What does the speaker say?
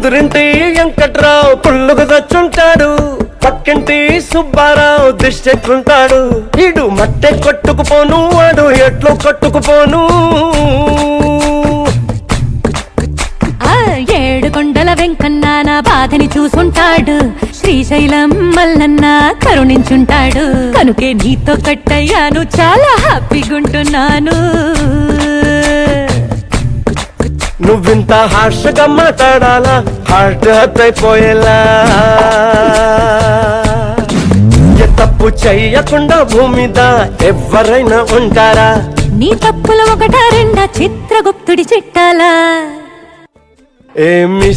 ఎదురింటి వెంకట్రావు పుల్లుకు తెచ్చుంటాడు, పక్కింటి సుబ్బారావు దిష్టెక్కుంటాడు. ఇడు మట్టె కొట్టుకుపోను, వాడు ఎట్లు కొట్టుకుపోను. ఏడు కొండల వెంకన్న నా బాధని చూసుంటాడు, శ్రీశైలం మల్లన్న కరుణించుంటాడు. కనుకే నీతో కట్టయ్యాను, చాలా హ్యాపీగుంటున్నాను. నువ్వింత హార్షగా మాట్లాడాలా, హార్ట్ హర్ట్ అయిపోయేలా. తప్పు చెయ్యకుండా భూమిద ఎవరైనా ఉంటారా? నీ తప్పులు ఒకటా రెండా చిత్రగుప్తుడి చిట్టాలా? ఏమి